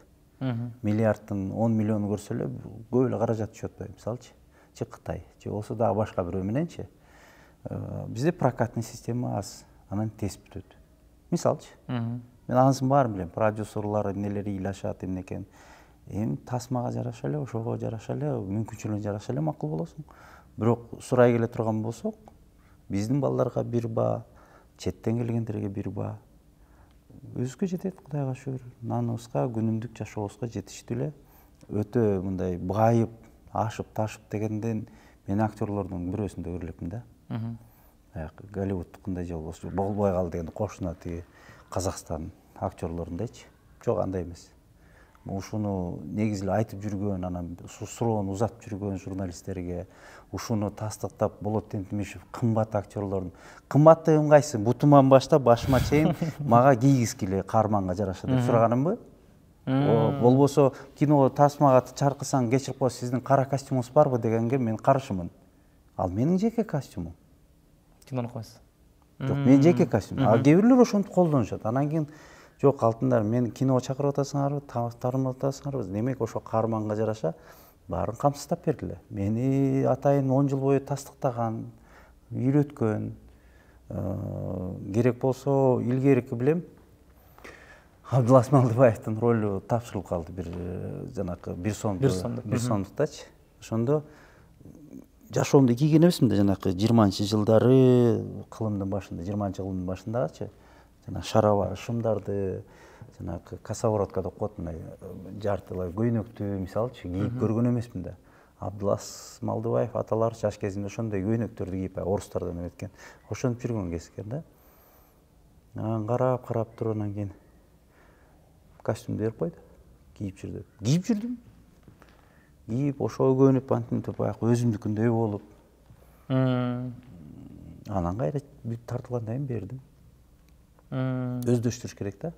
Миллиардтын 10 миллиону көрсө эле көп эле каражат түшүп атпайбы, мисалчы. Же Кытай, же болсо дагы башка бирөө мененчи. Бизде прокатный система аз, анан тез бүтөт. Мисалчы. Мен анысын баарын билем, продюсерлар эмнелери ыйлашат, эмне экен. Эми тасмага жараша эле, ошого жараша эле, мүмкүнчүлүгүнө жараша эле макул болосуң. Бирок сурай келе турган болсок, биздин балдарга бир ба, четтен келгендерге бир ба. Өзгө жетет, Кудайга шүгүр. Наныбызга, күнүмдүк жашообузга жетиштүү эле. Өтө мындай байып, ашып, ташып дегенден мен актерлордун бирөөсүндө көрө элекмин да. Голливудтукундай же болбосо болбой калды деген кошуна тиги Казакстан актерлорундайчы. Жок, андай эмес. Ушуну негизи эле айтып жүргөн, анан суроону узатып жүргөн журналисттерге, ушуну тастыктап Болот Тентимишев кымбат актерлордун. Кымбаттыгым кайсы? Бутуман баштап башыма чейин мага кийгизги эле каарманга жараша деп сураганымбы? Болбосо кино тасмага чаркысаң кечирип коесуз, сиздин кара костюмуңуз барбы дегенге мен каршымын. Ал менин жеке костюмум. Кинону койсуз. Жок, менин жеке костюмум. Кээ бирлер ошентип колдонушат. Анан кийин жок, алтындар, мен киного чакырып атасыңарбы, таармап атасыңарбы? Демек ошо каарманга жараша баарын камсыздап бердиле. Мени атайын 10 жыл бою тастыктаган, үйрөткөн. Керек болсо илгерки билем, Абдулас Малдыбаевдин ролу тапшырылып калды бир жанакы бир сомдуктачы. Ошондо жашоомду кийген эмесмин да, жанакы 20-жылдары кылымдын башында, 20-кылымдын башындагычы. Жана шарабар шымдарды, жанакы косоворотка деп коет, мындай жартылай көйнөктү мисалчы кийип көргөн эмесмин да. Абдулас Малдыбаев аталар жаш кезинде ошондой көйнөктөрдү кийип орустардан өткөн. Ошентип жүргөн кез экен да. Анан карап туруп анан кийин костюмду берип койду. Кийип жүр деп. Кийип жүрдүм. Кийип ошого көнүп антип баягы өзүмдүкүндөй болуп. Анан кайра тартылгандан кийин бердим. Өздөштүрүш керек да.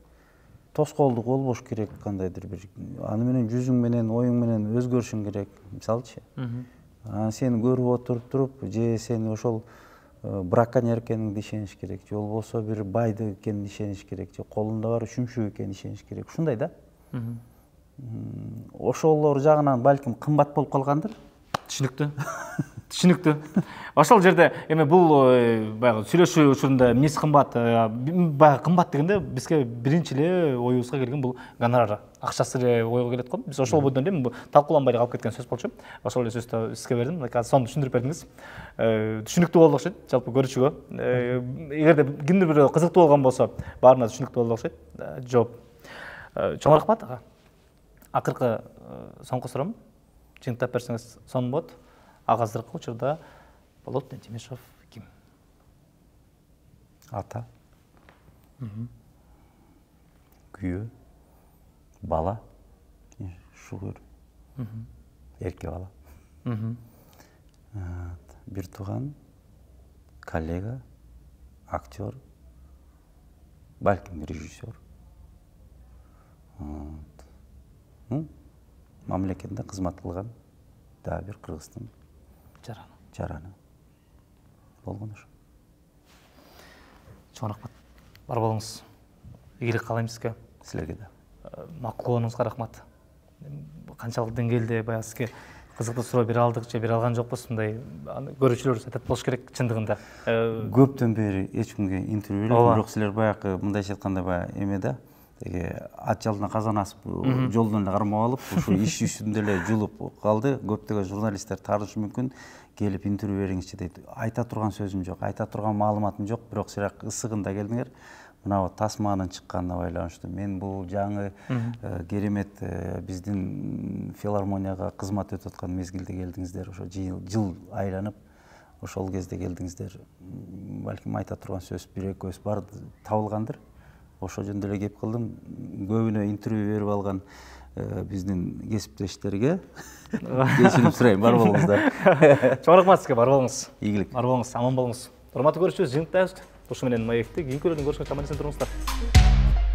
Тоскоолдук болбош керек, кандайдыр бир. Аны менен жүзүң менен, оюң менен өзгөрүшүң керек, мисалчы. Сени көрүп туруп, же сени ошол браконьер экениңди ишениш керек, же болбосо бир байды экенине ишениш керек, же колунда бар шүмшүк экенине ишениш керек. Ушундай да. Ошолор жагынан балким кымбат болуп калгандыр. Түшүнүктүү. Ошол жерде эми бул баягы сүйлөшүү учурунда эмнеси кымбат? Баягы кымбат дегенде бизге биринчи эле оюбузга келген бул гонорар, акчасы эле ойго келет го. Биз ошол бойдон эле талкууланбай калып кеткен сөз болчу. Ошол эле сөздү сизге бердим. Азыр сону түшүндүрүп бердиңиз. Түшүнүктүү болду окшойт, жалпы көрүүчүгө. Эгерде кимдир бирөө кызыктуу болгон болсо, баарына түшүнүктүү болду окшойт. Жооп. Чоң рахмат ага. Акыркы соңку суроом. Жыйынтап берсеңиз сонун болот. Азыркы учурда Болот Тентимишев ким? Ата. күйөө, бала, шугур, эрке бала. Бир тууган, коллега, актер, балким режиссер. Мамлекетинде кызмат кылган дагы бир Кыргыздын жараны болгон ошо. Чоң рахмат. Бар болуңуз. Ийгилик каалайм сизге. Силерге да. Макул болуңузга рахмат. Канчалык деңгээлде баягы сизге кызыктуу суроо бере алдык же бере алган жокпуз, мындай көрүүчүлөр айтат болуш керек чындыгында. Көптөн бери эч кимге интервью бербедим, бирок силер баягы мындайча айтканда баягы эме да, ат жалына казан асып жолдон эле кармап алып, ушу иш үстүндө эле жулуп калды. Көптөгөн журналисттер таарышы мүмкүн, келип интервью бериңизчи дейт. Айта турган сөзүм жок, айта турган маалыматым жок, бирок силер ысыгында келдиңер. Мына тасманын чыкканына байланыштуу мен бул жаңы керемет биздин филармонияга кызмат өтүп аткан мезгилде келдиңиздер. Ошо жыл айланып, ошол кезде келдиңиздер. Балким айта турган сөз бир экөөбүз бар табылгандыр. Ошо жөнүндө эле кеп кылдым. Көбүнө интервью берип алган биздин кесиптештерге кечирим сурайм, бар болуңуздар. Чоң рахмат сизге, бар болуңуз. Ийгилик. Бар болуңуз, аман болуңуз. Урматтуу көрүүчүбүз, жыйынтыктайбыз. Ушу менен маектик кийинки бөлүмдө көрүшкөнчө аман эсен туруңуздар.